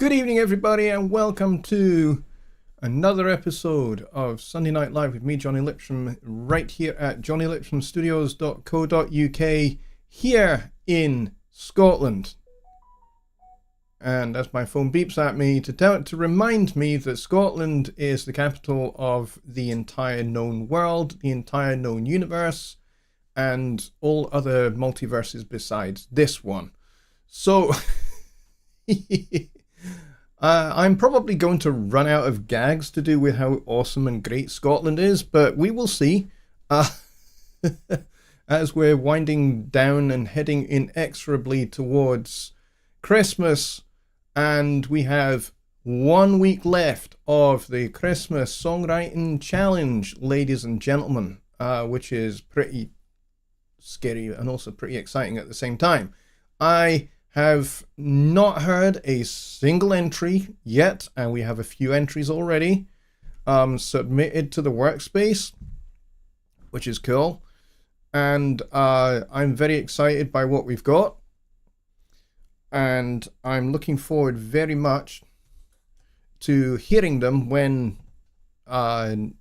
Good evening, everybody, and welcome to another episode of Sunday Night Live with me, Jonny Lipsham, right here at jonnylipshamstudios.co.uk here in Scotland. And as my phone beeps at me to remind me that Scotland is the capital of the entire known world, the entire known universe, and all other multiverses besides this one. So I'm probably going to run out of gags to do with how awesome and great Scotland is, but we will see as we're winding down and heading inexorably towards Christmas, and we have 1 week left of the Christmas Songwriting Challenge, ladies and gentlemen, which is pretty scary and also pretty exciting at the same time. I have not heard a single entry yet, and we have a few entries already submitted to the workspace, which is cool. And I'm very excited by what we've got, and I'm looking forward very much to hearing them when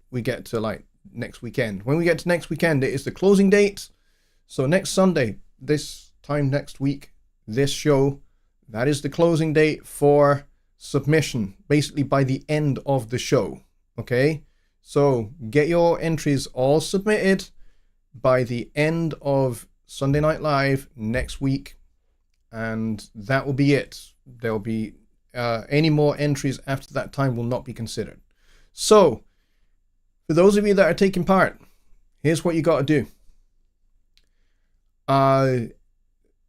we get to like next weekend. When we get to next weekend, it is the closing date. So next Sunday, this time next week, this show, that is the closing date for submission, basically by the end of the show. Okay, so get your entries all submitted by the end of Sunday Night Live next week, and that will be it. There'll be any more entries after that time will not be considered. So for those of you that are taking part, here's what you got to do.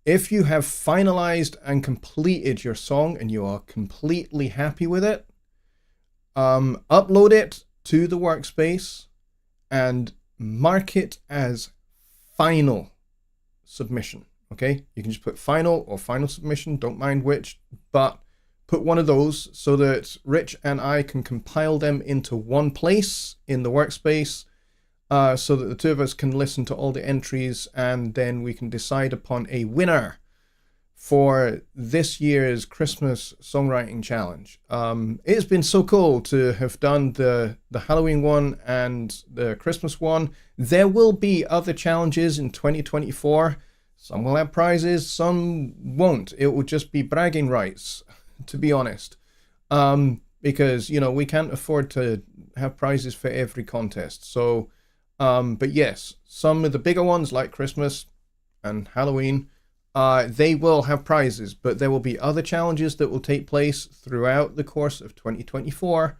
If you have finalized and completed your song and you are completely happy with it, upload it to the workspace and mark it as final submission. Okay, you can just put final or final submission, don't mind which, but put one of those so that Rich and I can compile them into one place in the workspace, so that the two of us can listen to all the entries, and then we can decide upon a winner for this year's Christmas Songwriting Challenge. It's been so cool to have done the Halloween one and the Christmas one. There will be other challenges in 2024. Some will have prizes, some won't. It will just be bragging rights, to be honest. Because, you know, we can't afford to have prizes for every contest. So but yes, some of the bigger ones like Christmas and Halloween, they will have prizes, but there will be other challenges that will take place throughout the course of 2024,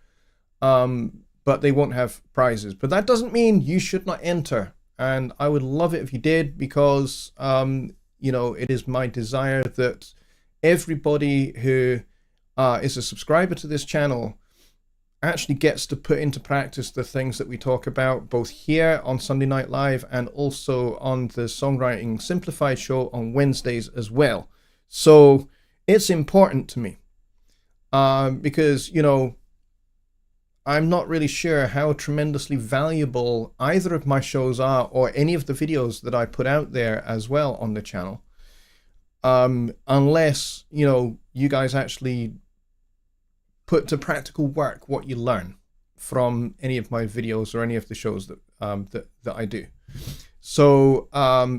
but they won't have prizes. But that doesn't mean you should not enter, and I would love it if you did, because you know, it is my desire that everybody who is a subscriber to this channel actually gets to put into practice the things that we talk about both here on Sunday Night Live and also on the Songwriting Simplified show on Wednesdays as well. So it's important to me because, you know, I'm not really sure how tremendously valuable either of my shows are or any of the videos that I put out there as well on the channel, unless, you know, you guys actually put to practical work what you learn from any of my videos or any of the shows that that I do. So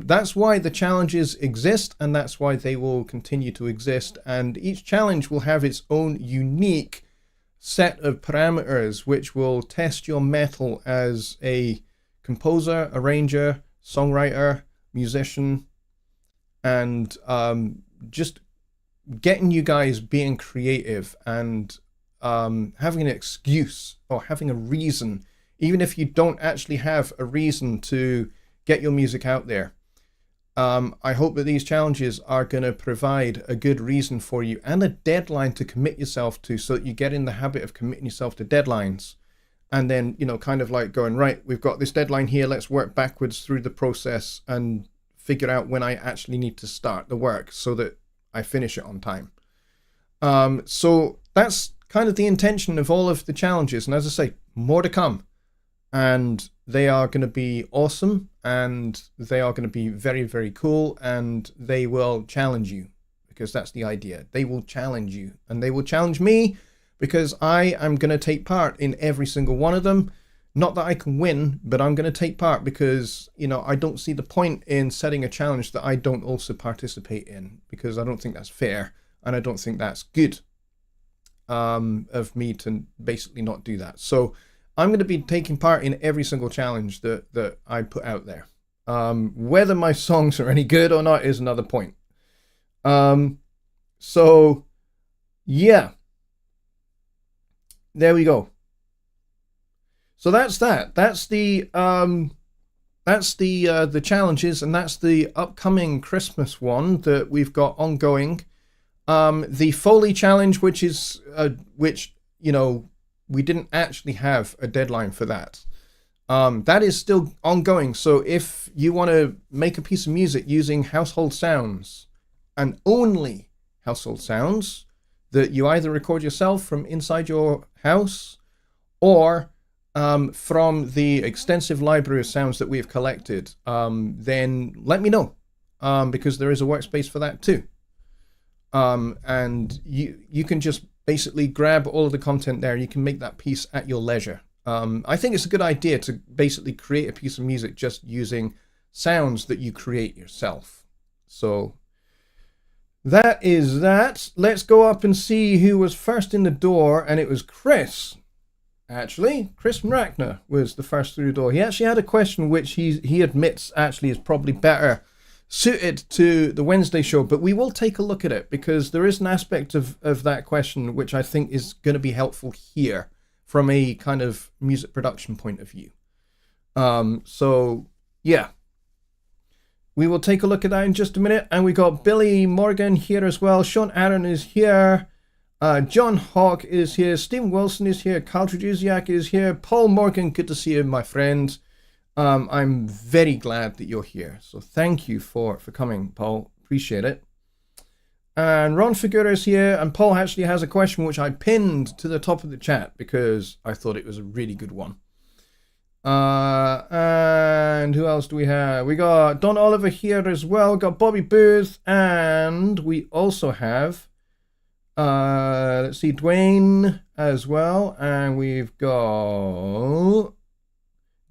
that's why the challenges exist, and that's why they will continue to exist. And each challenge will have its own unique set of parameters which will test your mettle as a composer, arranger, songwriter, musician, and just getting you guys being creative and having an excuse or having a reason, even if you don't actually have a reason to get your music out there. I hope that these challenges are going to provide a good reason for you and a deadline to commit yourself to, so that you get in the habit of committing yourself to deadlines, and then, you know, kind of like going, right, we've got this deadline here, let's work backwards through the process and figure out when I actually need to start the work so that I finish it on time. So that's kind of the intention of all of the challenges, and as I say, more to come, and they are going to be awesome, and they are going to be very, very cool, and they will challenge you, because that's the idea. They will challenge you, and they will challenge me, because I am going to take part in every single one of them. Not that I can win, but I'm going to take part because, you know, I don't see the point in setting a challenge that I don't also participate in, because I don't think that's fair, and I don't think that's good of me to basically not do that. So I'm going to be taking part in every single challenge that I put out there. Whether my songs are any good or not is another point. So yeah, there we go. So that's that. That's the challenges, and that's the upcoming Christmas one that we've got ongoing. The Foley challenge, which is you know, we didn't actually have a deadline for that. That is still ongoing. So if you want to make a piece of music using household sounds, and only household sounds that you either record yourself from inside your house, or from the extensive library of sounds that we've collected, then let me know, because there is a workspace for that too. And you can just basically grab all of the content there. You can make that piece at your leisure. I think it's a good idea to basically create a piece of music just using sounds that you create yourself. So that is that. Let's go up and see who was first in the door, and it was Chris. Actually, Chris Mrackner was the first through the door. He actually had a question which he admits actually is probably better suited to the Wednesday show, but we will take a look at it, because there is an aspect of that question which I think is going to be helpful here from a kind of music production point of view. So yeah, we will take a look at that in just a minute. And we got Billy Morgan here as well. Sean Aaron is here. John Hawk is here. Stephen Wilson is here. Carl Traduziak is here. Paul Morgan, good to see you, my friend. I'm very glad that you're here. So thank you for coming, Paul. Appreciate it. And Ron Figura is here. And Paul actually has a question which I pinned to the top of the chat because I thought it was a really good one. And who else do we have? We got Don Oliver here as well. We got Bobby Booth. And we also have... let's see, Dwayne as well, and we've got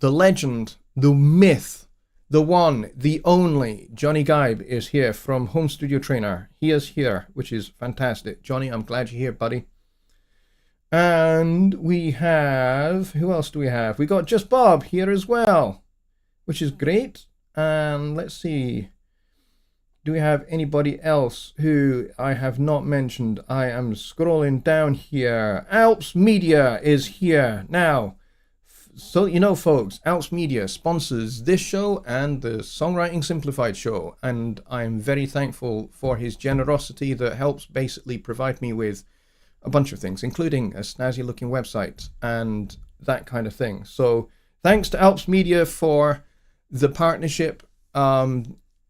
the legend, the myth, the one, the only Jonny Geib is here from Home Studio Trainer. He is here, which is fantastic. Jonny, I'm glad you're here, buddy. And we have, who else do we have? We got Just Bob here as well, which is great. And let's see. Do we have anybody else who I have not mentioned? I am scrolling down here. Alps Media is here now. So, you know, folks, Alps Media sponsors this show and the Songwriting Simplified show. And I'm very thankful for his generosity that helps basically provide me with a bunch of things, including a snazzy looking website and that kind of thing. So thanks to Alps Media for the partnership.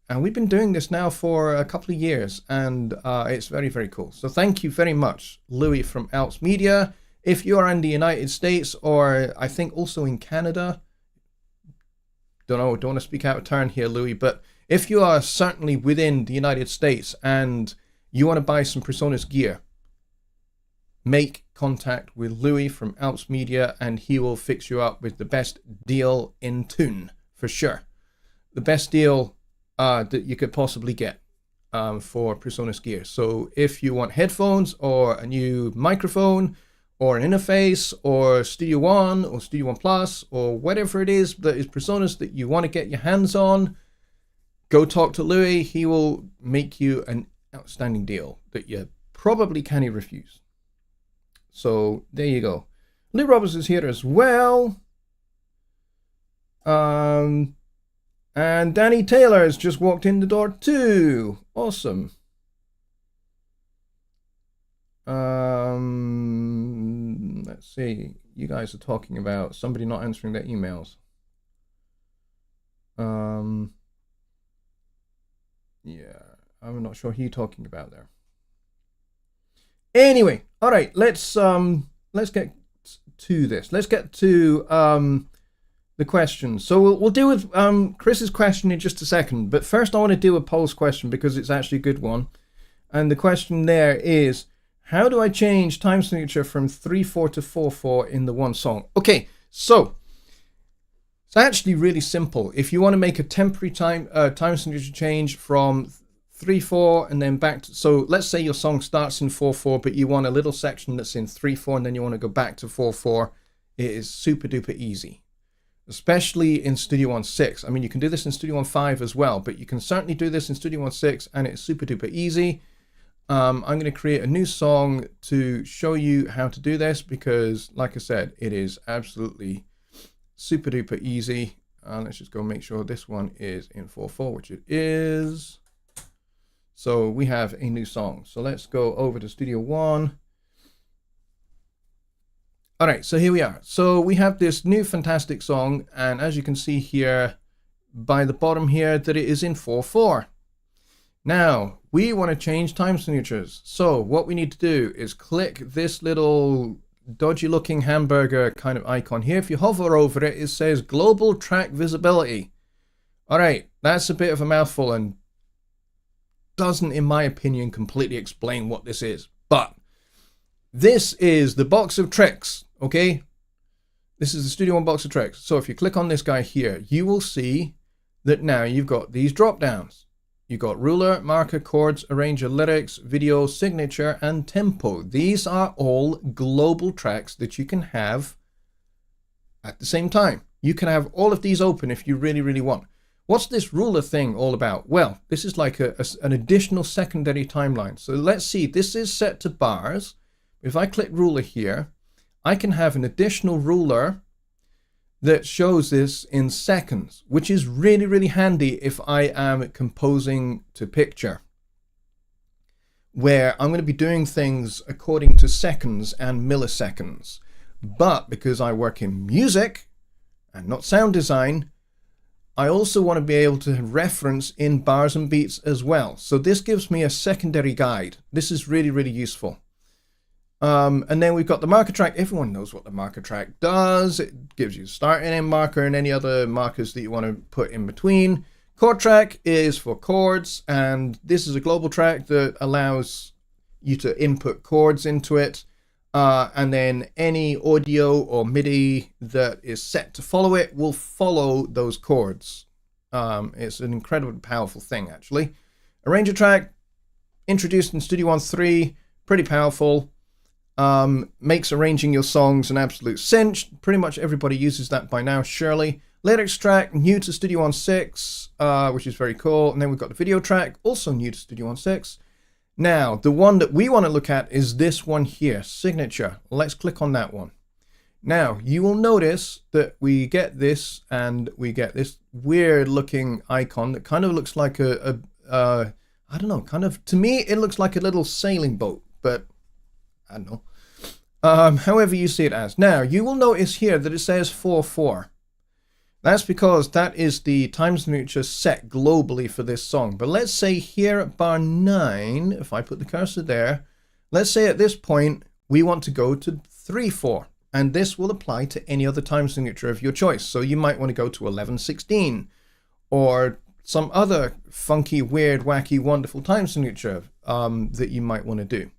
And we've been doing this now for a couple of years, and it's very, very cool. So thank you very much, Louis from Alps Media. If you are in the United States, or I think also in Canada, don't want to speak out of turn here, Louis, but if you are certainly within the United States and you want to buy some Presonus gear, make contact with Louis from Alps Media, and he will fix you up with the best deal in tune, for sure. The best deal that you could possibly get for Presonus gear. So if you want headphones or a new microphone or an interface or Studio One or Studio One Plus or whatever it is that is Presonus that you want to get your hands on, go talk to Louis. He will make you an outstanding deal that you probably can't refuse. So there you go. Lou Roberts is here as well. And Danny Taylor has just walked in the door too. Awesome. Let's see. You guys are talking about somebody not answering their emails. Yeah, I'm not sure who you're talking about there. Anyway, all right. Let's get to this. Let's get to the questions. So we'll deal with Chris's question in just a second. But first, I want to deal with Paul's question because it's actually a good one. And the question there is, how do I change time signature from 3/4 to 4/4 in the one song? Okay, so it's actually really simple. If you want to make a temporary time signature change from 3/4 and then back to, so let's say your song starts in 4/4, but you want a little section that's in 3/4 and then you want to go back to 4/4. It is super duper easy, especially in Studio One 6. I mean, you can do this in Studio One 5 as well, but you can certainly do this in Studio One 6 and it's super duper easy. I'm going to create a new song to show you how to do this because, like I said, it is absolutely super duper easy. Let's just go make sure this one is in 4/4, which it is. So we have a new song. So let's go over to Studio One. All right, so here we are. So we have this new fantastic song, and as you can see here by the bottom here, that it is in 4/4. Now we want to change time signatures. So what we need to do is click this little dodgy looking hamburger kind of icon here. If you hover over it, it says global track visibility. All right, that's a bit of a mouthful and doesn't, in my opinion, completely explain what this is. But this is the box of tricks, okay? This is the Studio One box of tricks. So if you click on this guy here, you will see that now you've got these drop downs. You've got ruler, marker, chords, arranger, lyrics, video, signature, and tempo. These are all global tracks that you can have at the same time. You can have all of these open if you really, really want. What's this ruler thing all about? Well, this is like an additional secondary timeline. So let's see, this is set to bars. If I click ruler here, I can have an additional ruler that shows this in seconds, which is really, really handy if I am composing to picture, where I'm going to be doing things according to seconds and milliseconds. But because I work in music and not sound design, I also want to be able to reference in bars and beats as well. So this gives me a secondary guide. This is really, really useful. And then we've got the marker track. Everyone knows what the marker track does. It gives you a start and end marker and any other markers that you want to put in between. Chord track is for chords, and this is a global track that allows you to input chords into it. And then any audio or MIDI that is set to follow it will follow those chords. It's an incredibly powerful thing, actually. Arranger track, introduced in Studio One 3, pretty powerful. Makes arranging your songs an absolute cinch. Pretty much everybody uses that by now, surely. Lyrics track, new to Studio One 6, which is very cool. And then we've got the video track, also new to Studio One 6. Now, the one that we want to look at is this one here, signature. Let's click on that one. Now, you will notice that we get this, and we get this weird looking icon that kind of looks like I don't know, kind of, to me, it looks like a little sailing boat, but I don't know. However you see it as. Now, you will notice here that it says 4/4. That's because that is the time signature set globally for this song. But let's say here at bar 9, if I put the cursor there, let's say at this point, we want to go to 3/4. And this will apply to any other time signature of your choice. So you might want to go to 11/16 or some other funky, weird, wacky, wonderful time signature that you might want to do.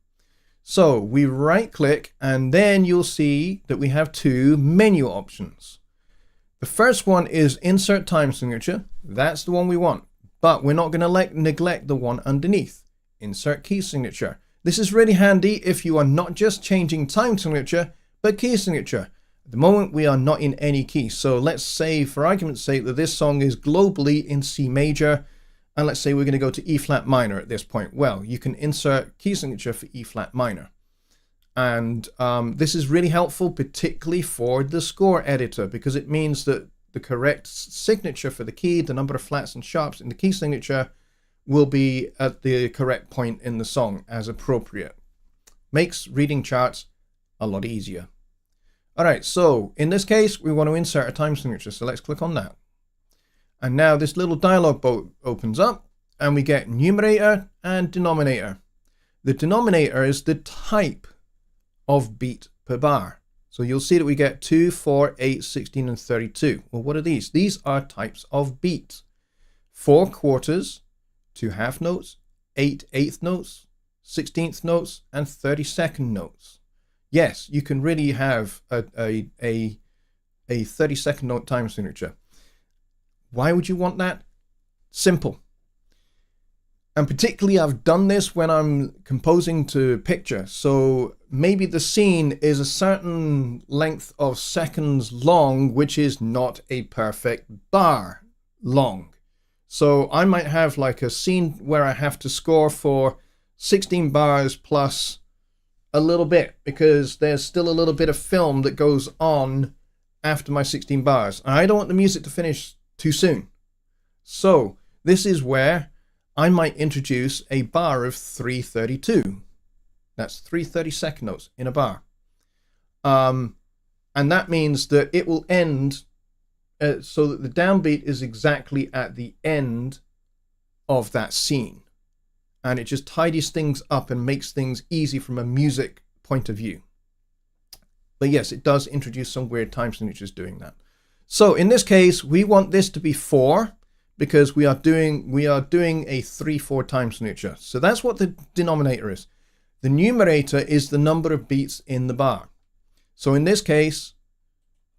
So we right click and then you'll see that we have two menu options. The first one is insert time signature. That's the one we want, but we're not going to neglect the one underneath, insert key signature. This is really handy if you are not just changing time signature, but key signature. At the moment, we are not in any key. So let's say, for argument's sake, that this song is globally in C major. And let's say we're going to go to E flat minor at this point. Well, you can insert key signature for E flat minor. And this is really helpful, particularly for the score editor, because it means that the correct signature for the key, the number of flats and sharps in the key signature, will be at the correct point in the song as appropriate. Makes reading charts a lot easier. All right, so in this case, we want to insert a time signature. So let's click on that. And now this little dialog box opens up and we get numerator and denominator. The denominator is the type of beat per bar. So you'll see that we get 2, 4, 8, 16, and 32. Well, what are these? These are types of beat. 4 quarters, 2 half notes, 8 eighth notes, 16th notes, and 32nd notes. Yes, you can really have a 32nd note time signature. Why would you want that? Simple. And particularly I've done this when I'm composing to picture. So maybe the scene is a certain length of seconds long, which is not a perfect bar long. So I might have like a scene where I have to score for 16 bars plus a little bit, because there's still a little bit of film that goes on after my 16 bars. And I don't want the music to finish too soon. So this is where I might introduce a bar of 332. That's 3/32 notes in a bar. And that means that it will end so that the downbeat is exactly at the end of that scene. And it just tidies things up and makes things easy from a music point of view. But yes, it does introduce some weird time signatures doing that. So in this case, we want this to be 4, because we are doing a 3/4 time signature. So that's what the denominator is. The numerator is the number of beats in the bar. So in this case,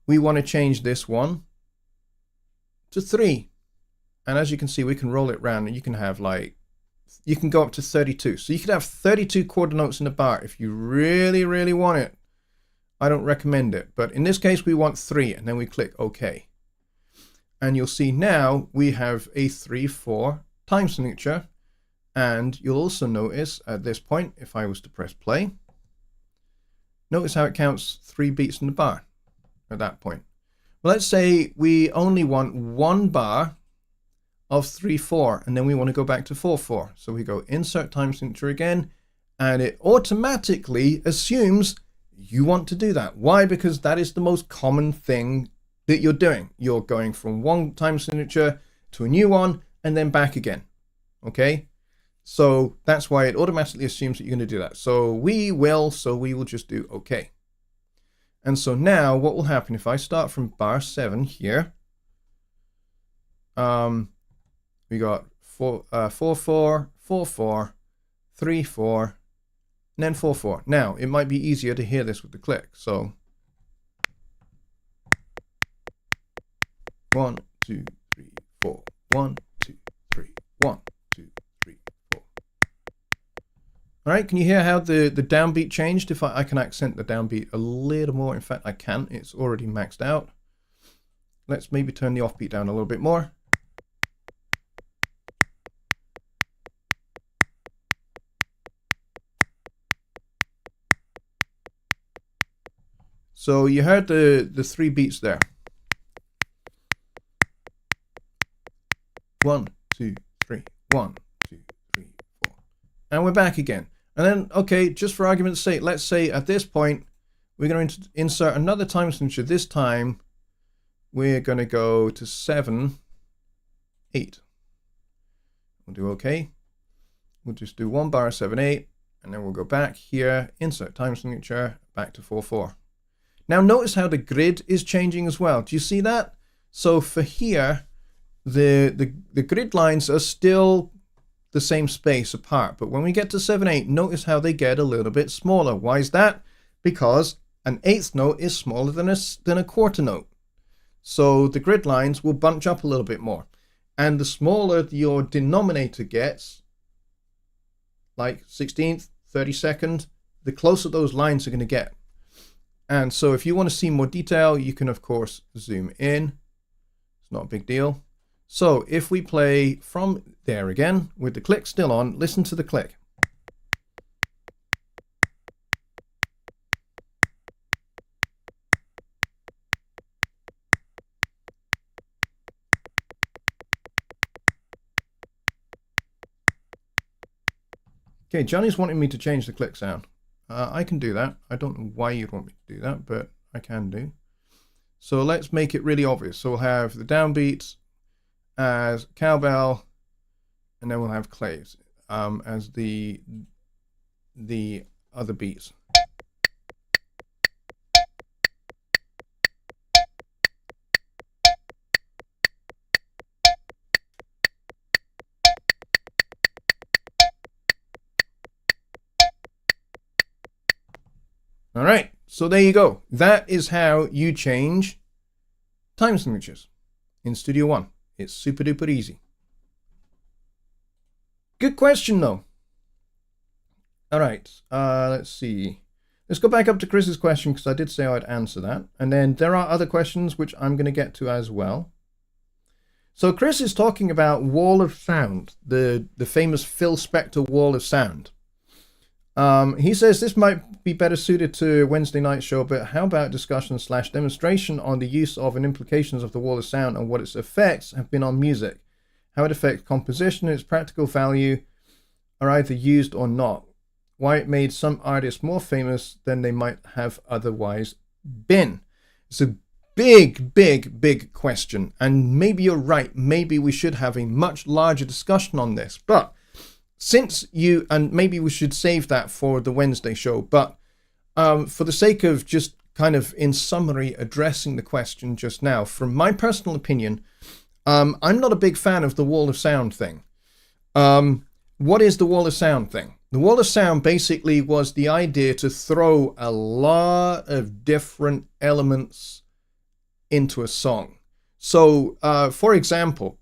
we want to change this one to 3. And as you can see, we can roll it round, and you can have you can go up to 32. So you could have 32 quarter notes in a bar if you really, really want it. I don't recommend it, but in this case, we want 3, and then we click OK. And you'll see now we have a 3/4 time signature. And you'll also notice at this point, if I was to press play, notice how it counts 3 beats in the bar at that point. Well, let's say we only want 1 bar of 3/4, and then we want to go back to 4/4. So we go insert time signature again, and it automatically assumes you want to do that. Why? Because that is the most common thing that you're doing. You're going from one time signature to a new one and then back again. Okay? So that's why it automatically assumes that you're going to do that. So we will just do OK. And so now what will happen if I start from bar 7 here? We got 4/4, 4/4, 3/4, and then 4/4. Now it might be easier to hear this with the click. So 1, 2, 3, 4. 1, 2, 3. 1, 2, 3, 4. All right, can you hear how the downbeat changed? If I can accent the downbeat a little more. In fact, I can. It's already maxed out. Let's maybe turn the offbeat down a little bit more. So you heard the 3 beats there. 1, 2, 3, 1, 2, 3, 4. And we're back again. And then, okay, just for argument's sake, let's say at this point, we're going to insert another time signature. This time, we're going to go to 7, 8. We'll do OK. We'll just do 1 bar 7, 8, and then we'll go back here, insert time signature, back to 4/4. Now notice how the grid is changing as well. Do you see that? So for here, the grid lines are still the same space apart, but when we get to 7, 8, notice how they get a little bit smaller. Why is that? Because an 8th note is smaller than a quarter note. So the grid lines will bunch up a little bit more. And the smaller your denominator gets, like 16th, 32nd, the closer those lines are going to get. And so if you want to see more detail, you can, of course, zoom in. It's not a big deal. So if we play from there again, with the click still on, listen to the click. Okay, Johnny's wanting me to change the click sound. I can do that. I don't know why you'd want me to do that, but I can do. So let's make it really obvious. So we'll have the downbeats as cowbell, and then we'll have claves as the other beats. All right, so there you go. That is how you change time signatures in Studio One. It's super duper easy. Good question, though. All right, let's see. Let's go back up to Chris's question, because I did say I'd answer that. And then there are other questions which I'm going to get to as well. So Chris is talking about wall of sound, the famous Phil Spector wall of sound. He says this might be better suited to a Wednesday night show, but how about discussion / demonstration on the use of and implications of the wall of sound and what its effects have been on music? How it affects composition and its practical value are either used or not. Why it made some artists more famous than they might have otherwise been. It's a big question. And maybe you're right. Maybe we should have a much larger discussion on this. But since you, and maybe we should save that for the Wednesday show, but for the sake of just kind of in summary addressing the question just now, from my personal opinion, I'm not a big fan of the wall of sound thing. What is the wall of sound thing? The wall of sound basically was the idea to throw a lot of different elements into a song. So, for example,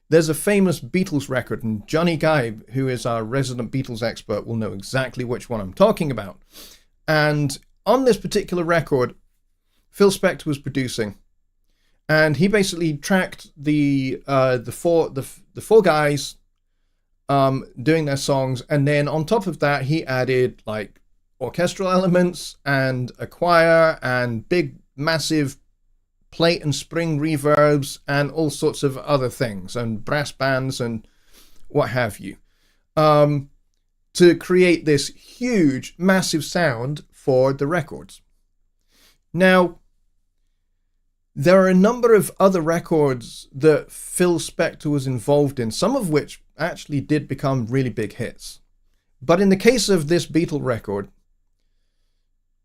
there's a famous Beatles record, and Jonny, who is our resident Beatles expert, will know exactly which one I'm talking about. And on this particular record, Phil Spector was producing, and he basically tracked the four guys doing their songs, and then on top of that, he added like orchestral elements and a choir and big, massive plate and spring reverbs and all sorts of other things and brass bands and what have you, to create this huge, massive sound for the records. Now, there are a number of other records that Phil Spector was involved in, some of which actually did become really big hits. But in the case of this Beatle record,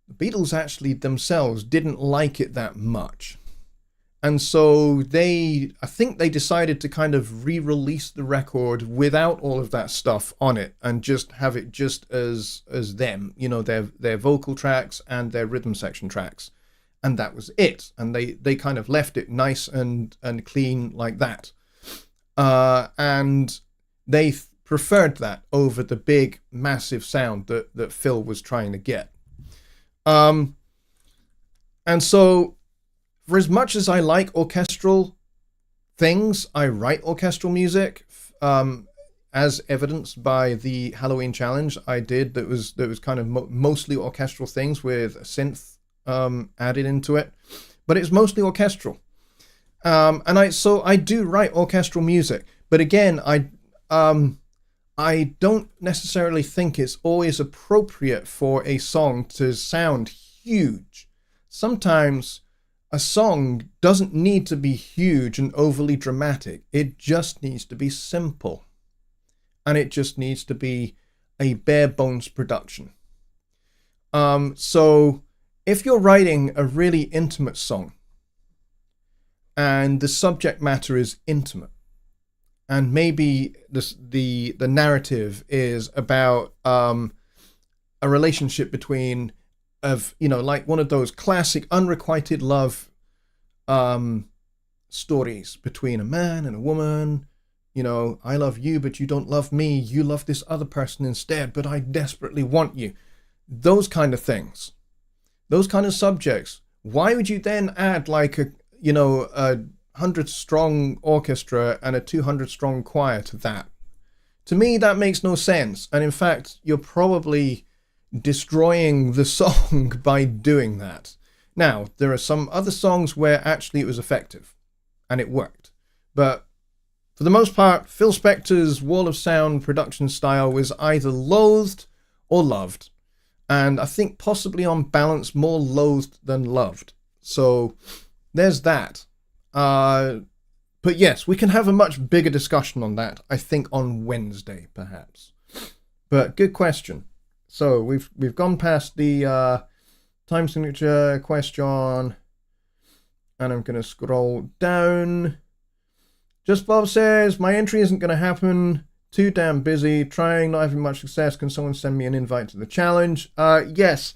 the Beatles actually themselves didn't like it that much. And so I think they decided to kind of re-release the record without all of that stuff on it and just have it just as them, you know, their vocal tracks and their rhythm section tracks. And that was it. And they kind of left it nice and clean like that. And they preferred that over the big, massive sound that Phil was trying to get. And so, for as much as I like orchestral things, I write orchestral music, as evidenced by the Halloween challenge I did that was kind of mostly orchestral things with a synth added into it, but it's mostly orchestral. And I do write orchestral music, but again, I don't necessarily think it's always appropriate for a song to sound huge. Sometimes a song doesn't need to be huge and overly dramatic. It just needs to be simple. And it just needs to be a bare bones production. So if you're writing a really intimate song and the subject matter is intimate, and maybe the narrative is about a relationship between, like one of those classic unrequited love stories between a man and a woman. You know, I love you, but you don't love me. You love this other person instead, but I desperately want you. Those kind of things. Those kind of subjects. Why would you then add like a 100-strong orchestra and a 200-strong choir to that? To me, that makes no sense. And in fact, you're probably destroying the song by doing that. Now, there are some other songs where actually it was effective and it worked. But for the most part, Phil Spector's wall of sound production style was either loathed or loved. And I think possibly on balance, more loathed than loved. So there's that. But yes, we can have a much bigger discussion on that, I think, on Wednesday, perhaps. But good question. So we've gone past the time signature question, and I'm going to scroll down. Just Bob says, my entry isn't going to happen. Too damn busy. Trying, not having much success. Can someone send me an invite to the challenge? Yes.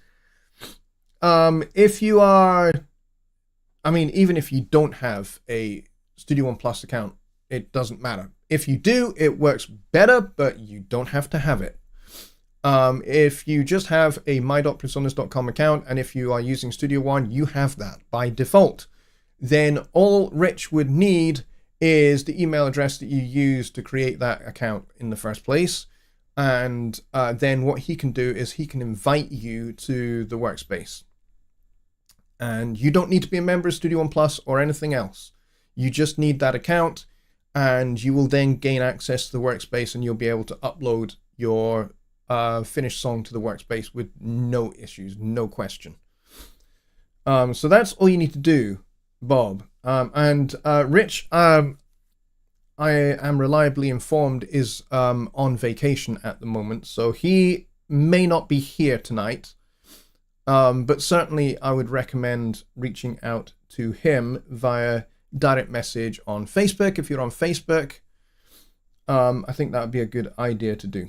If you are, I mean, even if you don't have a Studio One Plus account, it doesn't matter. If you do, it works better, but you don't have to have it. If you just have a my.presonus.com account, and if you are using Studio One, you have that by default. Then all Rich would need is the email address that you used to create that account in the first place. And then what he can do is he can invite you to the workspace. And you don't need to be a member of Studio One Plus or anything else. You just need that account, and you will then gain access to the workspace, and you'll be able to upload your finished song to the workspace with no issues, no question. So that's all you need to do, Bob. And Rich, I am reliably informed, is on vacation at the moment, so he may not be here tonight. But certainly I would recommend reaching out to him via direct message on Facebook. If you're on Facebook, I think that would be a good idea to do.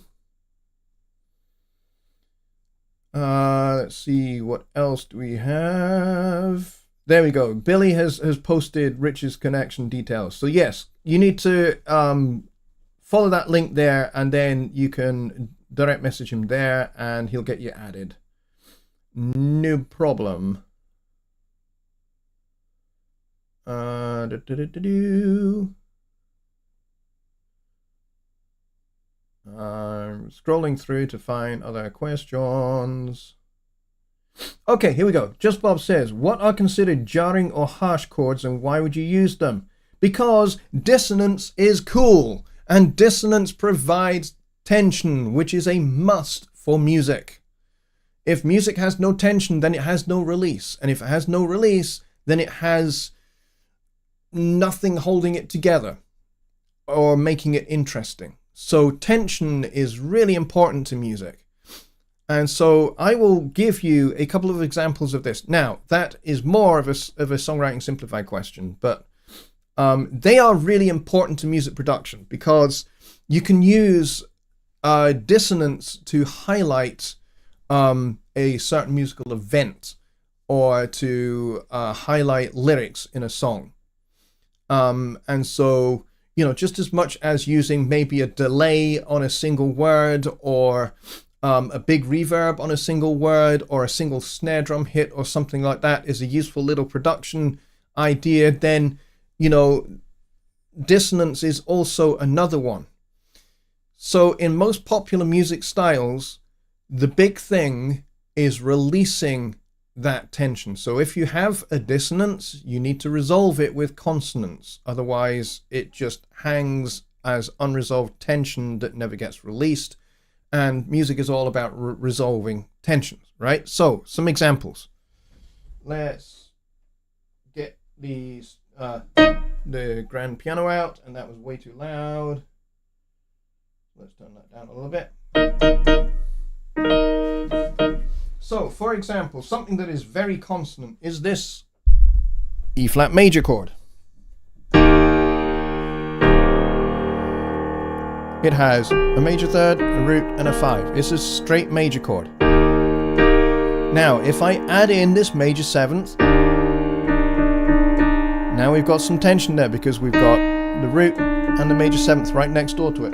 Let's see, what else do we have? There we go. Billy has posted Rich's connection details. So yes, you need to follow that link there, and then you can direct message him there, and he'll get you added. No problem. I'm scrolling through to find other questions. Okay, here we go. Just Bob says, what are considered jarring or harsh chords, and why would you use them? Because dissonance is cool, and dissonance provides tension, which is a must for music. If music has no tension, then it has no release. And if it has no release, then it has nothing holding it together or making it interesting. So tension is really important to music. And so I will give you a couple of examples of this. Now, that is more of a songwriting simplified question, but they are really important to music production, because you can use dissonance to highlight a certain musical event, or to highlight lyrics in a song. And so, just as much as using maybe a delay on a single word, or a big reverb on a single word, or a single snare drum hit or something like that is a useful little production idea, then, dissonance is also another one. So in most popular music styles, the big thing is releasing that tension. So if you have a dissonance, you need to resolve it with consonance. Otherwise, it just hangs as unresolved tension that never gets released. And music is all about resolving tensions, right? So, some examples. Let's get the grand piano out, and that was way too loud. Let's turn that down a little bit. So, for example, something that is very consonant is this E flat major chord. It has a major third, a root, and a 5. It's a straight major chord. Now, if I add in this major 7th, now we've got some tension there, because we've got the root and the major 7th right next door to it.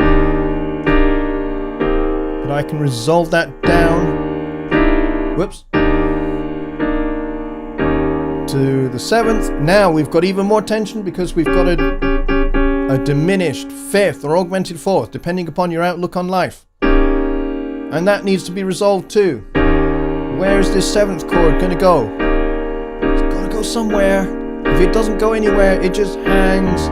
But I can resolve that down, whoops, to the 7th. Now we've got even more tension, because we've got a diminished 5th or augmented 4th, depending upon your outlook on life. And that needs to be resolved too. Where is this 7th chord going to go? It's got to go somewhere. If it doesn't go anywhere, it just hangs.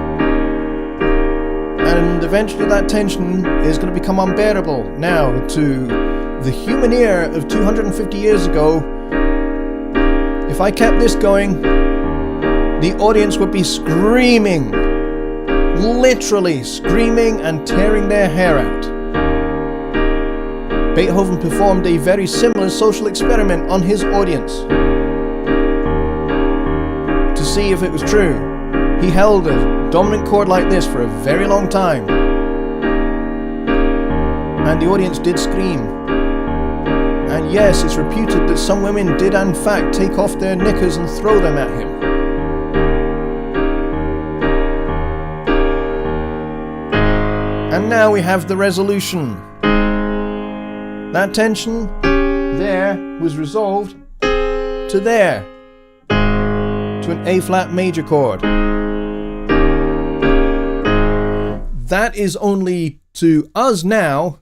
And eventually that tension is going to become unbearable. Now, to the human ear of 250 years ago, if I kept this going, the audience would be screaming. Literally screaming and tearing their hair out. Beethoven performed a very similar social experiment on his audience to see if it was true. He held a dominant chord like this for a very long time, and the audience did scream. And yes, it's reputed that some women did in fact take off their knickers and throw them at him. And now we have the resolution. That tension there was resolved to there, to an A flat major chord. That is only to us now,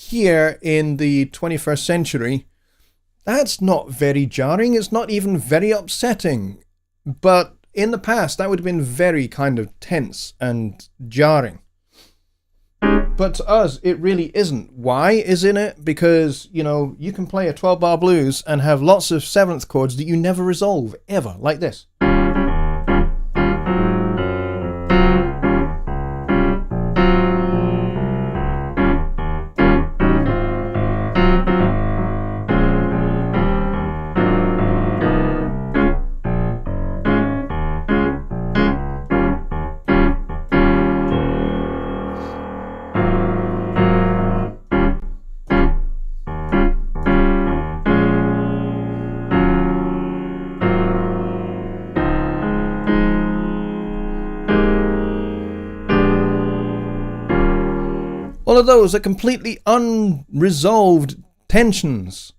here in the 21st century. That's not very jarring, it's not even very upsetting. But in the past, that would have been very kind of tense and jarring. But to us, it really isn't. Why isn't it? Because, you know, you can play a 12-bar blues and have lots of 7th chords that you never resolve, ever, like this. All of those are completely unresolved tensions.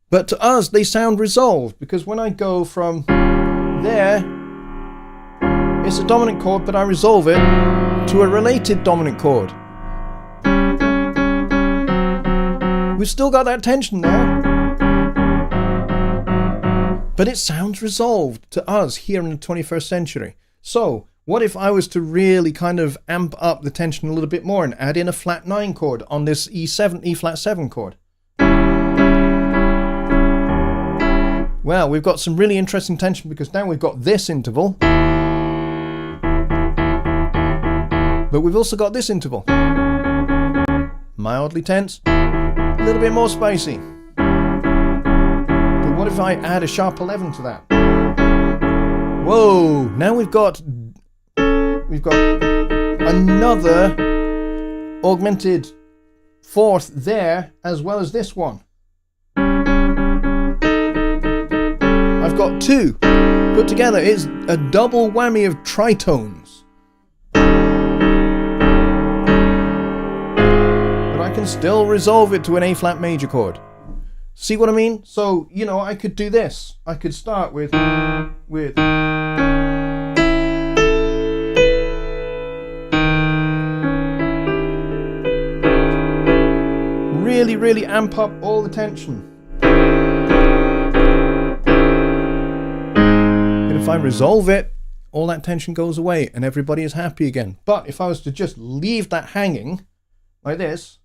But to us, they sound resolved, because when I go from there, it's a dominant chord, but I resolve it to a related dominant chord. We've still got that tension there, but it sounds resolved to us here in the 21st century. So, what if I was to really kind of amp up the tension a little bit more and add in a flat 9 chord on this E flat 7 chord? Well, we've got some really interesting tension, because now we've got this interval, but we've also got this interval. Mildly tense, a little bit more spicy. But what if I add a sharp 11 to that? Whoa, now we've got another augmented 4th there, as well as this one. I've got 2 put together. It's a double whammy of tritones. But I can still resolve it to an A flat major chord. See what I mean? So, you know, I could do this. I could start with really amp up all the tension. But if I resolve it, all that tension goes away and everybody is happy again. But if I was to just leave that hanging like this,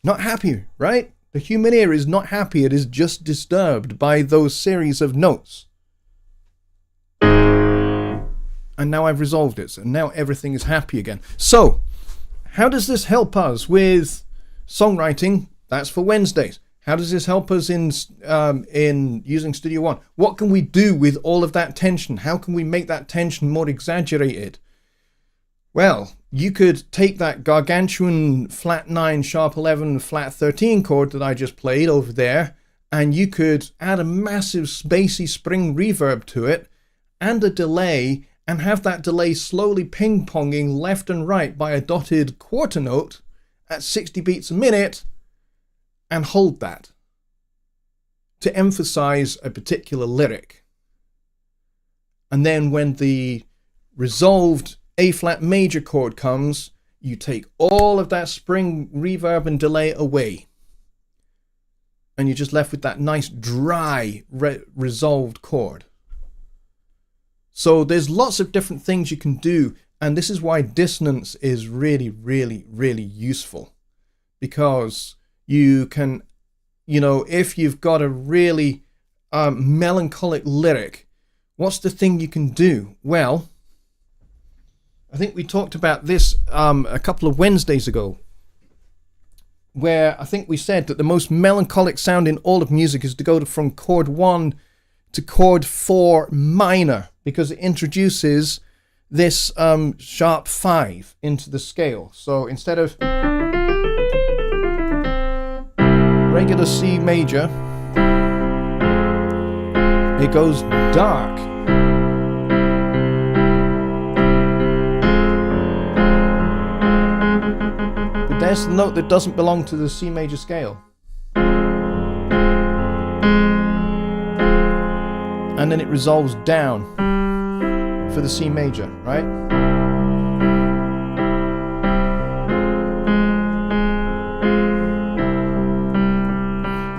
not happy, right? The human ear is not happy, it is just disturbed by those series of notes. And now I've resolved it, so now everything is happy again. So, how does this help us with songwriting? That's for Wednesdays. How does this help us in using Studio One? What can we do with all of that tension? How can we make that tension more exaggerated? Well, you could take that gargantuan flat 9, sharp 11, flat 13 chord that I just played over there, and you could add a massive spacey spring reverb to it and a delay, and have that delay slowly ping-ponging left and right by a dotted quarter note at 60 beats a minute, and hold that to emphasize a particular lyric. And then when the resolved A flat major chord comes, you take all of that spring reverb and delay away, and you're just left with that nice dry resolved chord. So there's lots of different things you can do, and this is why dissonance is really useful, because you can, you know, if you've got a really melancholic lyric, what's the thing you can do? Well, I think we talked about this a couple of Wednesdays ago. where I think we said that the most melancholic sound in all of music is to go from chord 1 to chord 4 minor, because it introduces this sharp 5 into the scale. So instead of regular C major, it goes dark. But there's the note that doesn't belong to the C major scale. And then it resolves down for the C major, right?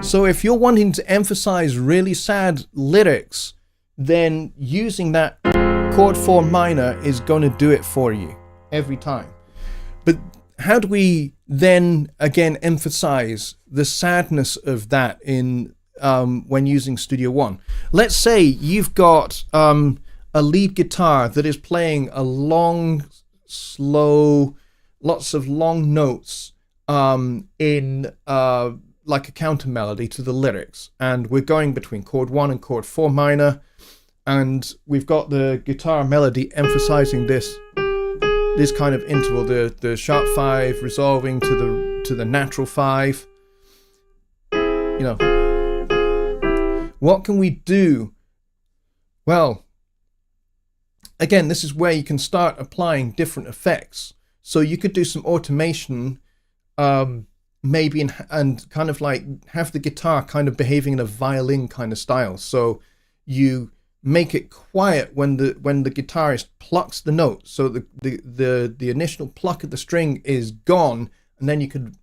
So if you're wanting to emphasize really sad lyrics, then using that chord 4 minor is going to do it for you every time. But how do we then again emphasize the sadness of that in when using Studio One? Let's say you've got a lead guitar that is playing a long, slow, lots of long notes in like a counter melody to the lyrics, and we're going between chord 1 and chord 4 minor, and we've got the guitar melody emphasizing this kind of interval, the sharp 5 resolving to the natural 5. You know, what can we do? Well, again, this is where you can start applying different effects. So you could do some automation, maybe, and kind of like have the guitar kind of behaving in a violin kind of style. So you make it quiet when the guitarist plucks the note, so the initial pluck of the string is gone, and then you could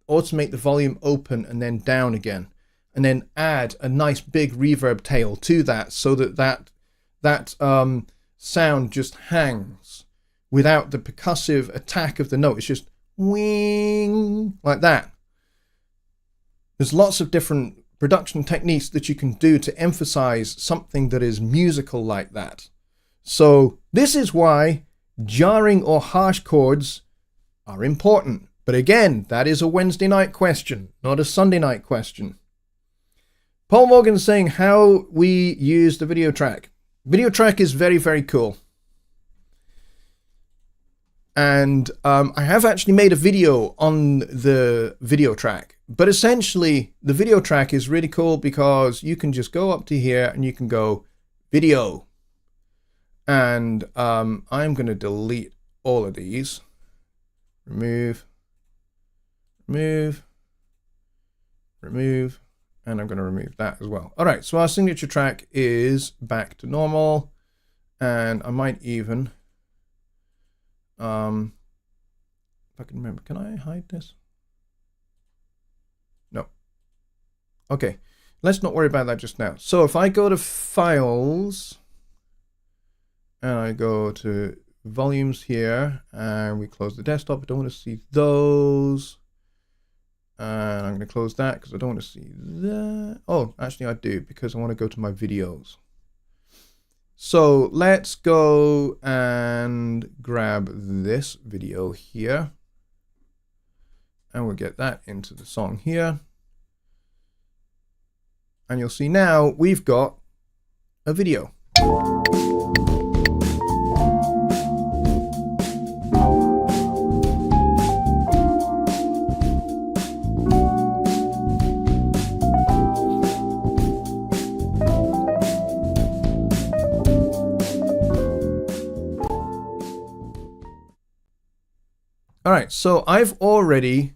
automate the volume open and then down again, and then add a nice big reverb tail to that, so that sound just hangs without the percussive attack of the note. It's just wing, like that. There's lots of different production techniques that you can do to emphasize something that is musical like that. So this is why jarring or harsh chords are important. But again, that is a Wednesday night question, not a Sunday night question. Paul Morgan saying how we use the video track. Video track is very, very cool. And I have actually made a video on the video track. But essentially, the video track is really cool because you can just go up to here and you can go video. And I'm going to delete all of these. Remove. And I'm going to remove that as well. All right, so our signature track is back to normal. And I might even... if I can remember, can I hide this? No. Okay, let's not worry about that just now. So if I go to files and I go to volumes here and we close the desktop, I don't want to see those. And I'm going to close that because I don't want to see that. Oh, actually I do, because I want to go to my videos. So let's go and grab this video here. And we'll get that into the song here. And you'll see now we've got a video. All right, so I've already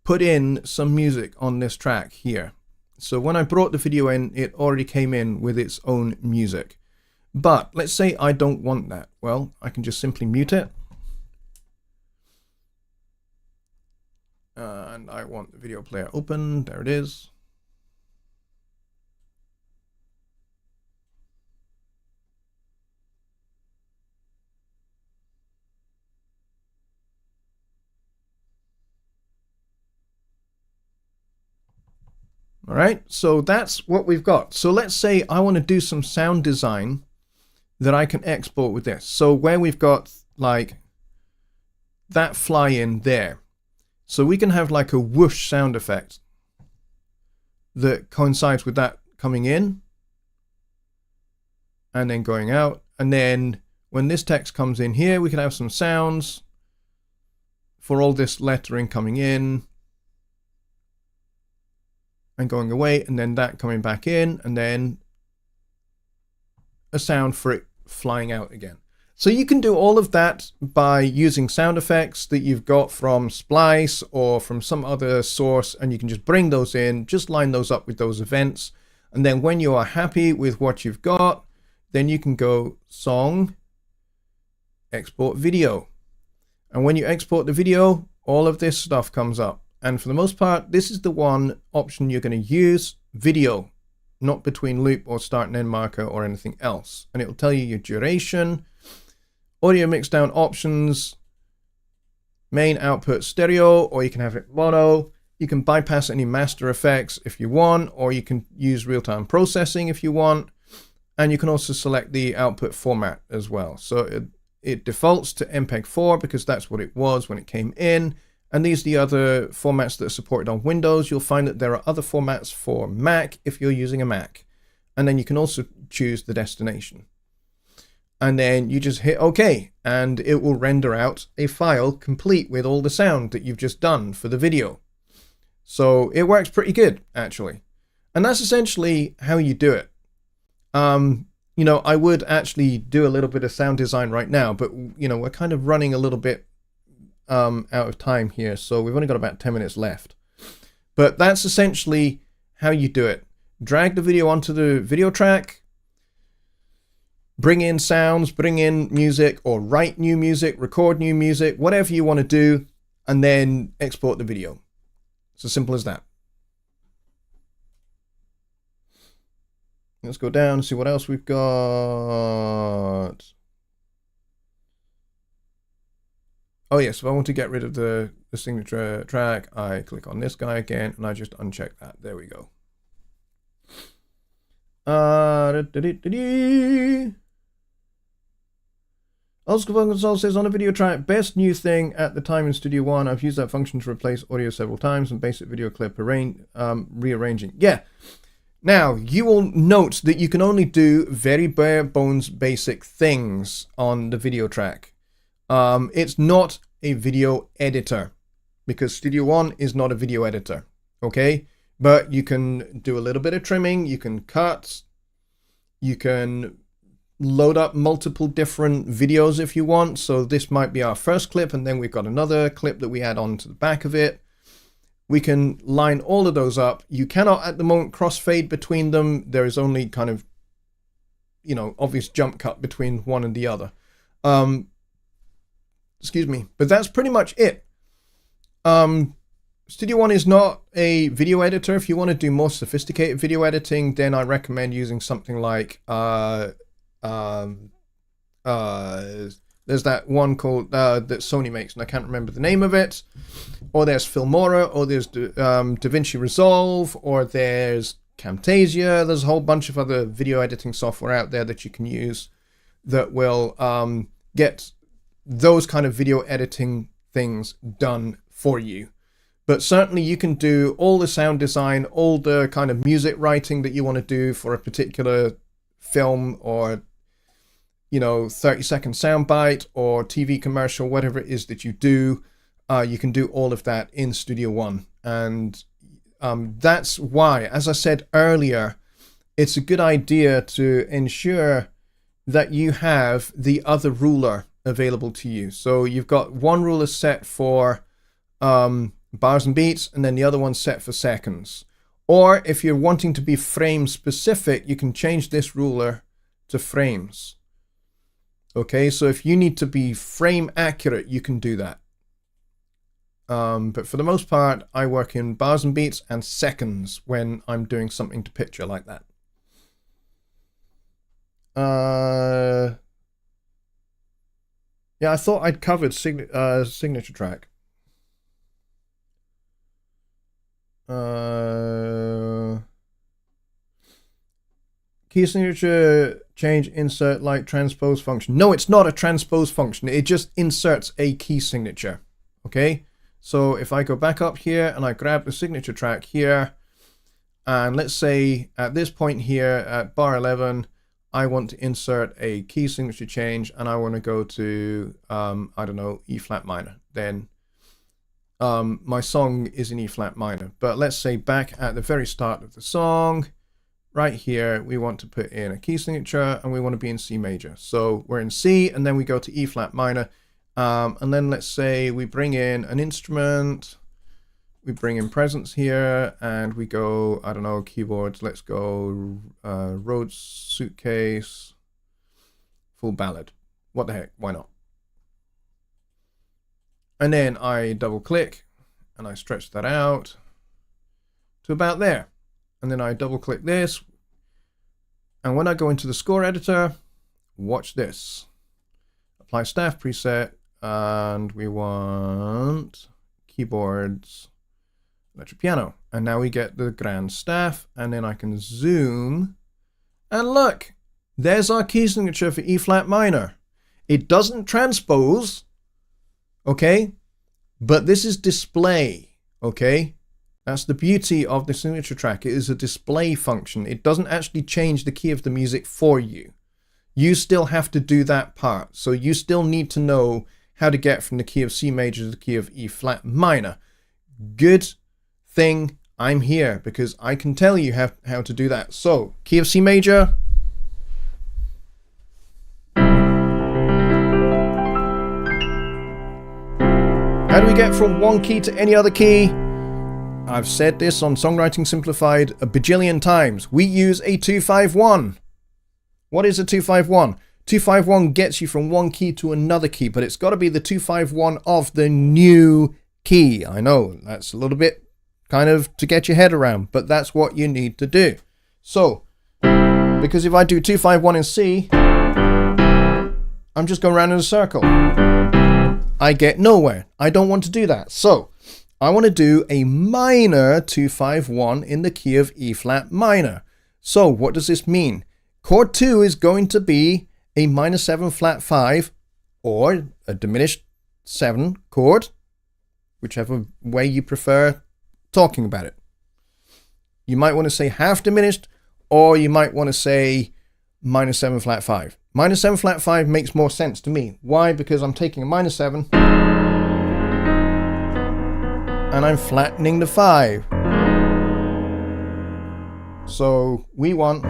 put in some music on this track here. So when I brought the video in, it already came in with its own music. But let's say I don't want that. Well, I can just simply mute it. And I want the video player open. There it is. All right, so that's what we've got. So let's say I want to do some sound design that I can export with this. So where we've got like that fly in there. So we can have like a whoosh sound effect that coincides with that coming in and then going out. And then when this text comes in here, we can have some sounds for all this lettering coming in and going away, and then that coming back in, and then a sound for it flying out again. So you can do all of that by using sound effects that you've got from Splice or from some other source, and you can just bring those in, just line those up with those events. And then when you are happy with what you've got, then you can go Song, Export Video. And when you export the video, all of this stuff comes up. And for the most part, this is the one option you're going to use, video, not between loop or start and end marker or anything else. And it will tell you your duration, audio mix down options, main output stereo, or you can have it mono. You can bypass any master effects if you want, or you can use real-time processing if you want. And you can also select the output format as well. So it defaults to MPEG-4 because that's what it was when it came in. And these are the other formats that are supported on Windows. You'll find that there are other formats for Mac if you're using a Mac. And then you can also choose the destination. And then you just hit OK, and it will render out a file complete with all the sound that you've just done for the video. So it works pretty good, actually. And that's essentially how you do it. You know, I would actually do a little bit of sound design right now, but, you know, we're kind of running a little bit out of time here, so we've only got about 10 minutes left. But that's essentially how you do it. Drag the video onto the video track, bring in sounds, bring in music, or write new music, record new music, whatever you want to do, and then export the video. It's as simple as that. Let's go down and see what else we've got. Oh yes, if I want to get rid of the signature track, I click on this guy again and I just uncheck that. There we go. Also, Console says on a video track, best new thing at the time in Studio One. I've used that function to replace audio several times and basic video clip rearranging. Yeah. Now, you will note that you can only do very bare bones basic things on the video track. It's not a video editor because Studio One is not a video editor, okay? But you can do a little bit of trimming, you can cut, you can load up multiple different videos if you want. So this might be our first clip, and then we've got another clip that we add on to the back of it. We can line all of those up. You cannot at the moment crossfade between them. There is only kind of, you know, obvious jump cut between one and the other. Excuse me, but that's pretty much it. Studio One is not a video editor. If you want to do more sophisticated video editing, then I recommend using something like there's that one called that Sony makes, and I can't remember the name of it. Or there's Filmora, or there's DaVinci Resolve, or there's Camtasia. There's a whole bunch of other video editing software out there that you can use that will get those kind of video editing things done for you. But certainly you can do all the sound design, all the kind of music writing that you want to do for a particular film or, you know, 30-second soundbite or TV commercial, whatever it is that you do. You can do all of that in Studio One. And that's why, as I said earlier, it's a good idea to ensure that you have the other ruler available to you. So you've got one ruler set for bars and beats, and then the other one set for seconds. Or if you're wanting to be frame specific, you can change this ruler to frames. Okay, so if you need to be frame accurate, you can do that. But for the most part, I work in bars and beats and seconds when I'm doing something to picture like that. Yeah, I thought I'd covered signature track. Key signature change insert like transpose function. No, it's not a transpose function. It just inserts a key signature. Okay, So if I go back up here and I grab the signature track here, and let's say at this point here at bar 11, I want to insert a key signature change and I want to go to, I don't know, E flat minor. Then my song is in E flat minor. But let's say back at the very start of the song, right here, we want to put in a key signature and we want to be in C major. So we're in C and then we go to E flat minor. And then let's say we bring in an instrument. We bring in presence here and we go, I don't know, keyboards, let's go Rhodes Suitcase, full ballad. What the heck, why not? And then I double click and I stretch that out to about there. And then I double click this. And when I go into the score editor, watch this. Apply staff preset and we want keyboards, electric piano, and now we get the grand staff, and then I can zoom and look, there's our key signature for E flat minor. It doesn't transpose, okay, but this is display, okay. That's the beauty of the signature track. It is a display function. It doesn't actually change the key of the music for you. You still have to do that part, so you still need to know how to get from the key of C major to the key of E flat minor. Good thing I'm here because I can tell you how to do that. So key of C major, how do we get from one key to any other key? I've said this on Songwriting Simplified a bajillion times. We use a 2-5-1. What is a 2-5-1? 2-5-1 gets you from one key to another key, but it's got to be the 2-5-1 of the new key. I know that's a little bit kind of to get your head around, but that's what you need to do. So, because if I do 2-5-1 in C, I'm just going around in a circle. I get nowhere. I don't want to do that. So, I want to do a minor 2-5-1 in the key of E flat minor. So, what does this mean? Chord 2 is going to be a minor 7 flat 5 or a diminished 7 chord, whichever way you prefer talking about it. You might want to say half diminished, or you might want to say minor 7 flat 5. Minor 7 flat 5 makes more sense to me. Why? Because I'm taking a minor 7 and I'm flattening the 5. So we want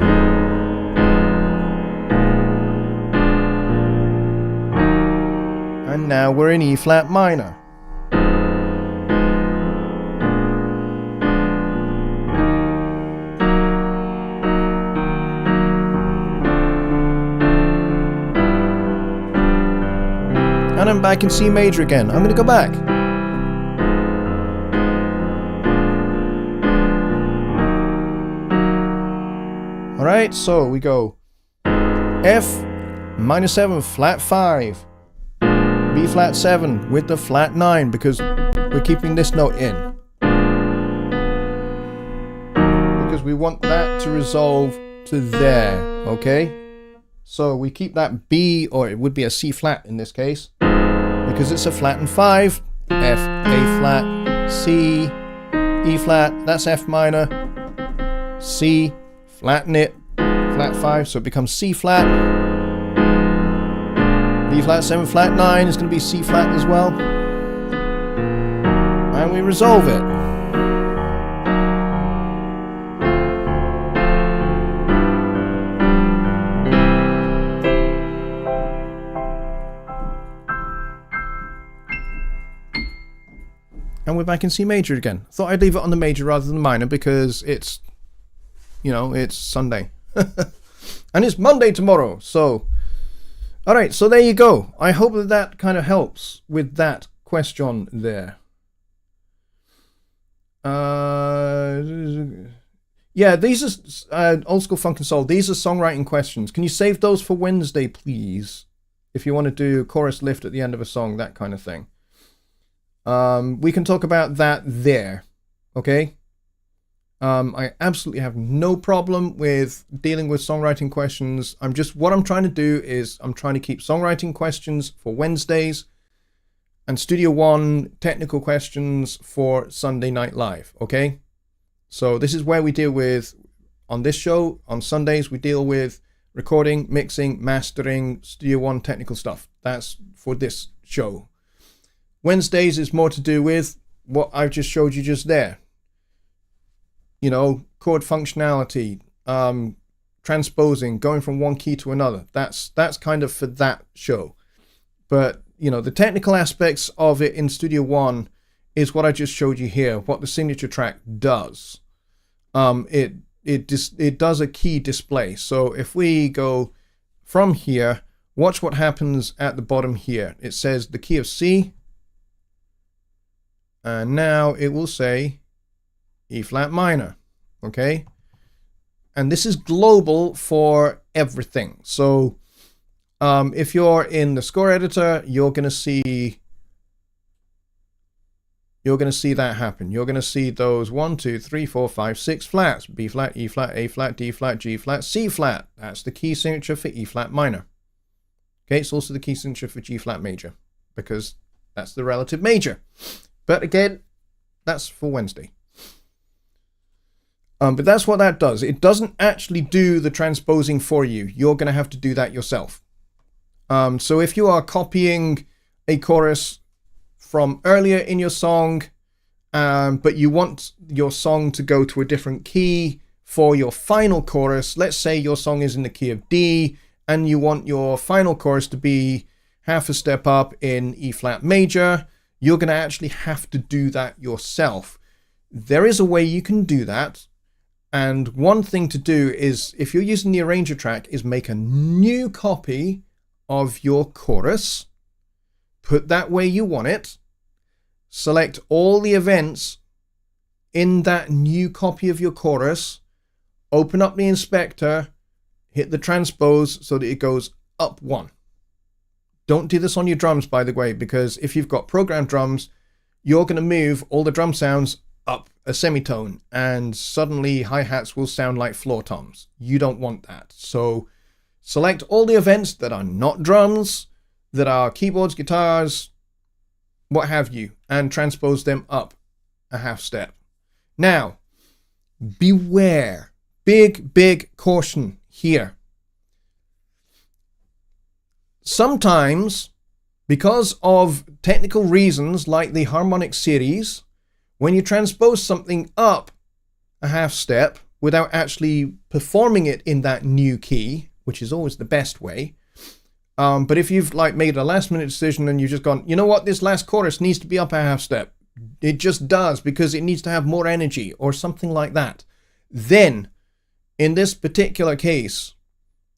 and now we're in E flat minor. And I'm back in C major again. I'm going to go back. Alright, so we go F minor 7 flat 5, B flat 7 with the flat 9 because we're keeping this note in. Because we want that to resolve to there, okay? So we keep that B, or it would be a C flat in this case, because it's a flattened 5, F, A flat, C, E flat, that's F minor, C, flatten it, flat 5, so it becomes C flat, B flat 7, flat 9 is going to be C flat as well, and we resolve it. And we're back in C major again. Thought I'd leave it on the major rather than the minor because it's, you know, it's Sunday. And it's Monday tomorrow. So, all right, so there you go. I hope that that kind of helps with that question there. Yeah, these are Old School Funk and Soul. These are songwriting questions. Can you save those for Wednesday, please? If you want to do chorus lift at the end of a song, that kind of thing. We can talk about that there, okay? I absolutely have no problem with dealing with songwriting questions. What I'm trying to do is I'm trying to keep songwriting questions for Wednesdays. and Studio One technical questions for Sunday Night Live, okay? So this is where we deal with, on this show, on Sundays, we deal with recording, mixing, mastering, Studio One technical stuff. That's for this show. Wednesdays is more to do with what I've just showed you just there. You know, chord functionality, transposing, going from one key to another. That's kind of for that show. But, you know, the technical aspects of it in Studio One is what I just showed you here, what the signature track does. It does a key display. So if we go from here, watch what happens at the bottom here. It says the key of C, and now it will say E flat minor, okay? And this is global for everything. So if you're in the score editor, you're going to see that happen. You're going to see those 1, 2, 3, 4, 5, 6 flats: B flat, E flat, A flat, D flat, G flat, C flat. That's the key signature for E flat minor. Okay, it's also the key signature for G flat major, because that's the relative major. But again, that's for Wednesday. But that's what that does. It doesn't actually do the transposing for you. You're going to have to do that yourself. So if you are copying a chorus from earlier in your song, but you want your song to go to a different key for your final chorus, let's say your song is in the key of D, and you want your final chorus to be half a step up in E flat major, you're going to actually have to do that yourself. There is a way you can do that. And one thing to do is, if you're using the arranger track, is make a new copy of your chorus, put that where you want it, select all the events in that new copy of your chorus, open up the inspector, hit the transpose so that it goes up 1. Don't do this on your drums, by the way, because if you've got programmed drums, you're going to move all the drum sounds up a semitone, and suddenly hi-hats will sound like floor toms. You don't want that. So select all the events that are not drums, that are keyboards, guitars, what have you, and transpose them up a half step. Now, beware. Big caution here. Sometimes, because of technical reasons like the harmonic series, when you transpose something up a half step without actually performing it in that new key, which is always the best way, but if you've like made a last minute decision and you've just gone, you know what, this last chorus needs to be up a half step, it just does because it needs to have more energy or something like that, then in this particular case,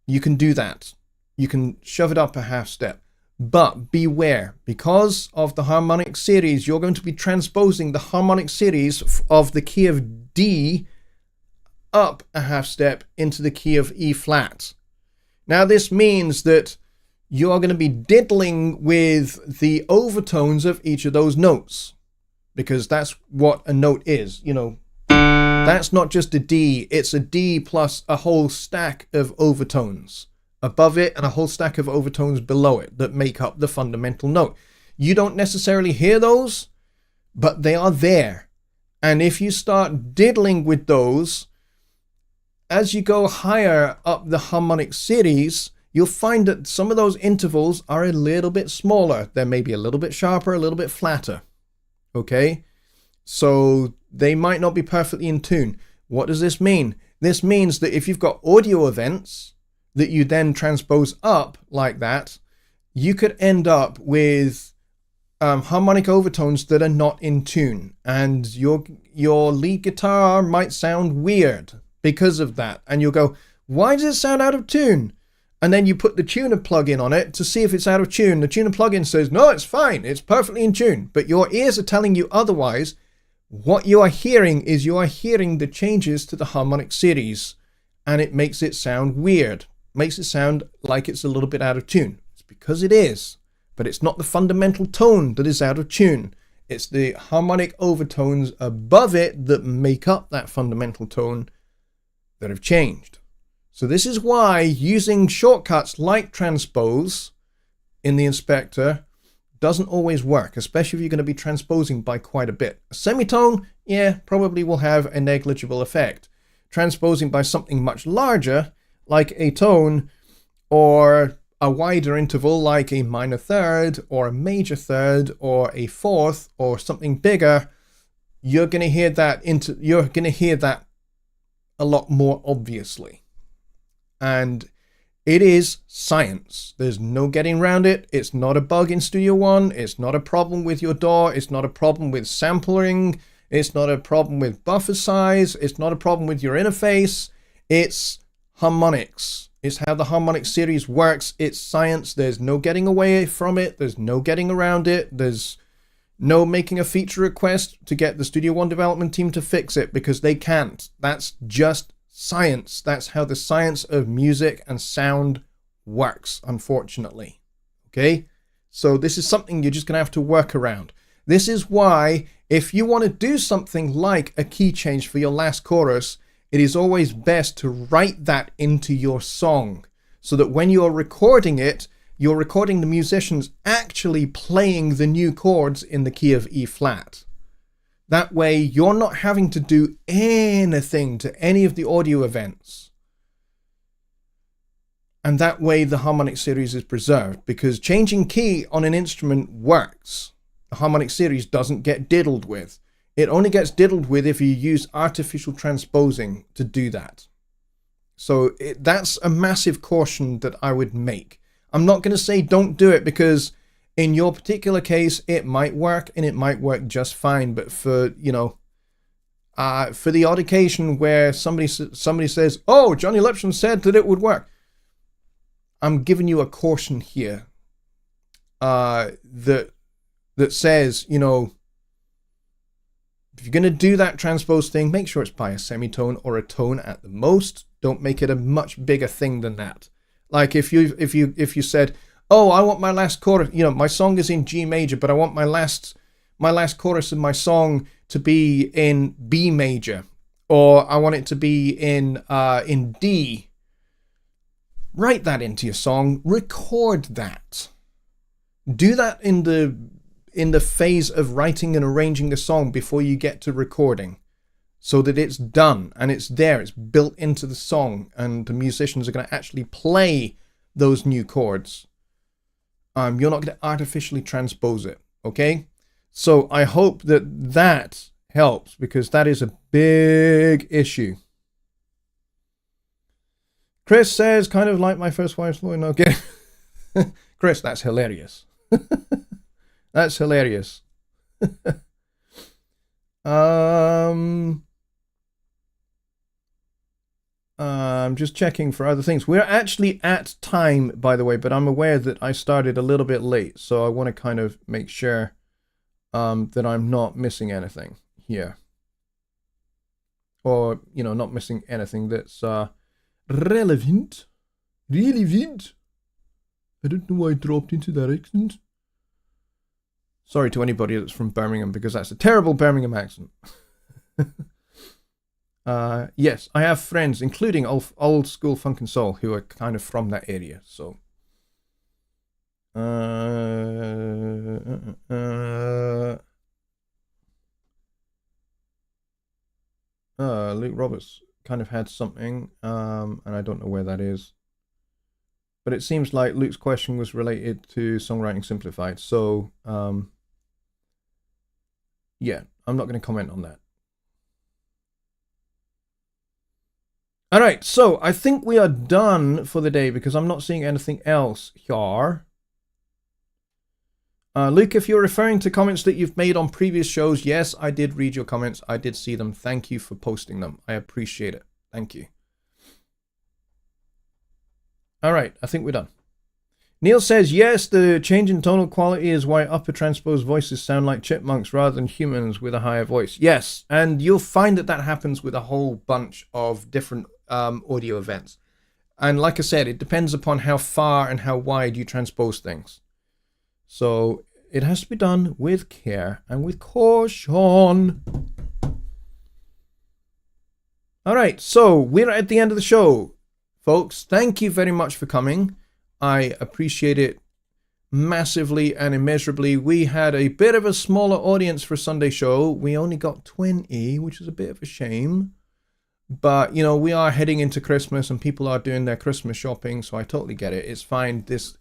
you can do that. You can shove it up a half step. But beware, because of the harmonic series, you're going to be transposing the harmonic series of the key of D up a half step into the key of E flat. Now this means that you're going to be diddling with the overtones of each of those notes, because that's what a note is. You know, that's not just a D, it's a D plus a whole stack of overtones above it and a whole stack of overtones below it that make up the fundamental note. You don't necessarily hear those, but they are there. And if you start diddling with those, as you go higher up the harmonic series, you'll find that some of those intervals are a little bit smaller. They're maybe a little bit sharper, a little bit flatter. Okay? So they might not be perfectly in tune. What does this mean? This means that if you've got audio events that you then transpose up like that, you could end up with harmonic overtones that are not in tune, and your lead guitar might sound weird because of that, and you'll go, why does it sound out of tune? And then you put the tuner plugin on it to see if it's out of tune. The tuner plugin says, no, it's fine, it's perfectly in tune, but your ears are telling you otherwise. What you are hearing is you are hearing the changes to the harmonic series, and it makes it sound weird. Makes it sound like it's a little bit out of tune. It's because it is, but it's not the fundamental tone that is out of tune. It's the harmonic overtones above it that make up that fundamental tone that have changed. So this is why using shortcuts like transpose in the inspector doesn't always work, especially if you're going to be transposing by quite a bit. A semitone, yeah, probably will have a negligible effect. Transposing by something much larger, like a tone, or a wider interval like a minor third, or a major third, or a fourth, or something bigger, you're going to hear that a lot more obviously. And it is science. There's no getting around it. It's not a bug in Studio One. It's not a problem with your DAW. It's not a problem with sampling. It's not a problem with buffer size. It's not a problem with your interface. It's harmonics. It's how the harmonic series works. It's science. There's no getting away from it. There's no getting around it. There's no making a feature request to get the Studio One development team to fix it, because they can't. That's just science. That's how the science of music and sound works, unfortunately. Okay? So this is something you're just going to have to work around. This is why, if you want to do something like a key change for your last chorus, it is always best to write that into your song, so that when you're recording it, you're recording the musicians actually playing the new chords in the key of E flat. That way, you're not having to do anything to any of the audio events. And that way, the harmonic series is preserved, because changing key on an instrument works. The harmonic series doesn't get diddled with. It only gets diddled with if you use artificial transposing to do that. So that's a massive caution that I would make. I'm not going to say don't do it, because in your particular case, it might work and it might work just fine. But for, for the odd occasion where somebody says, oh, Jonny Lipsham said that it would work, I'm giving you a caution here that says, if you're going to do that transpose thing, make sure it's by a semitone or a tone at the most. Don't make it a much bigger thing than that. Like if you said, oh, I want my last chorus, my song is in G major, but I want my last chorus of my song to be in B major, or I want it to be in D. Write that into your song. Record that. Do that in the phase of writing and arranging the song before you get to recording, so that it's done and it's there, it's built into the song, and the musicians are going to actually play those new chords. You're not going to artificially transpose it, okay? So I hope that helps, because that is a big issue. Chris says, kind of like my first wife's lawyer. Okay. Chris, that's hilarious. That's hilarious. I'm just checking for other things. We're actually at time, by the way, but I'm aware that I started a little bit late, so I want to kind of make sure that I'm not missing anything here. Or, not missing anything that's relevant. Relevant. I don't know why I dropped into that accent. Sorry to anybody that's from Birmingham, because that's a terrible Birmingham accent. Yes, I have friends, including old school funk and soul, who are kind of from that area. So, Luke Roberts kind of had something, and I don't know where that is. But it seems like Luke's question was related to Songwriting Simplified. So, yeah, I'm not going to comment on that. All right, so I think we are done for the day, because I'm not seeing anything else here. Luke, if you're referring to comments that you've made on previous shows, yes, I did read your comments. I did see them. Thank you for posting them. I appreciate it. Thank you. All right, I think we're done. Neil says, yes, the change in tonal quality is why upper transposed voices sound like chipmunks rather than humans with a higher voice. Yes, and you'll find that happens with a whole bunch of different audio events. And like I said, it depends upon how far and how wide you transpose things. So it has to be done with care and with caution. All right, so we're at the end of the show, folks. Thank you very much for coming. I appreciate it massively and immeasurably. We had a bit of a smaller audience for Sunday show. We only got 20, which is a bit of a shame. But, you know, we are heading into Christmas and people are doing their Christmas shopping, so I totally get it. It's fine. This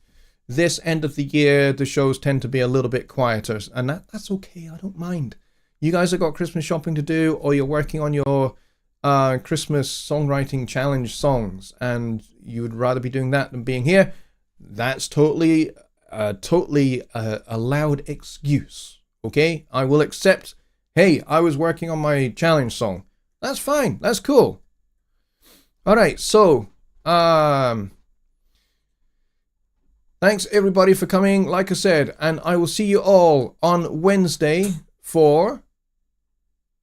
end of the year, the shows tend to be a little bit quieter, and that's okay. I don't mind. You guys have got Christmas shopping to do, or you're working on your Christmas songwriting challenge songs, and you would rather be doing that than being here. That's totally a loud excuse. Okay, I will accept. Hey, I was working on my challenge song. That's fine. That's cool. All right. So, thanks everybody for coming. Like I said, and I will see you all on Wednesday for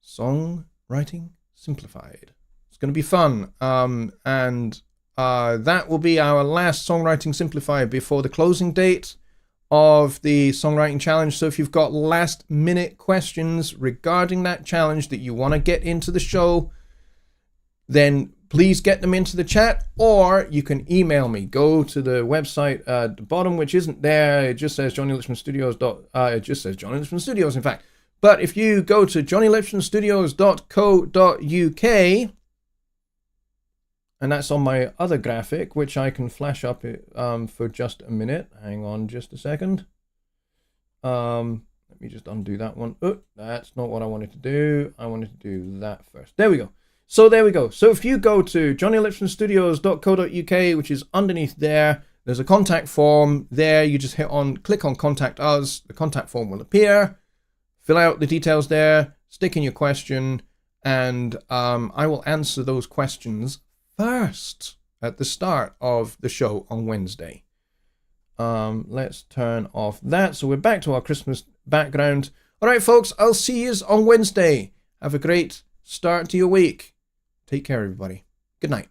Songwriting Simplified. It's going to be fun. And that will be our last Songwriting Simplified before the closing date of the songwriting challenge. So if you've got last minute questions regarding that challenge that you want to get into the show, then please get them into the chat, or you can email me. Go to the website at the bottom, which isn't there. It just says Jonny Lipsham Studios. It just says Jonny Lipsham Studios, in fact. But if you go to jonnylipshamstudios.co.uk, and that's on my other graphic, which I can flash up for just a minute. Hang on just a second. Let me just undo that one. Oh, that's not what I wanted to do. I wanted to do that first. There we go. So there we go. So if you go to jonnylipshamstudios.co.uk, which is underneath there, there's a contact form there. You just click on Contact Us. The contact form will appear. Fill out the details there. Stick in your question. And I will answer those questions first at the start of the show on Wednesday. Let's turn off that. So we're back to our Christmas background. All right, folks, I'll see you on Wednesday. Have a great start to your week. Take care, everybody. Good night.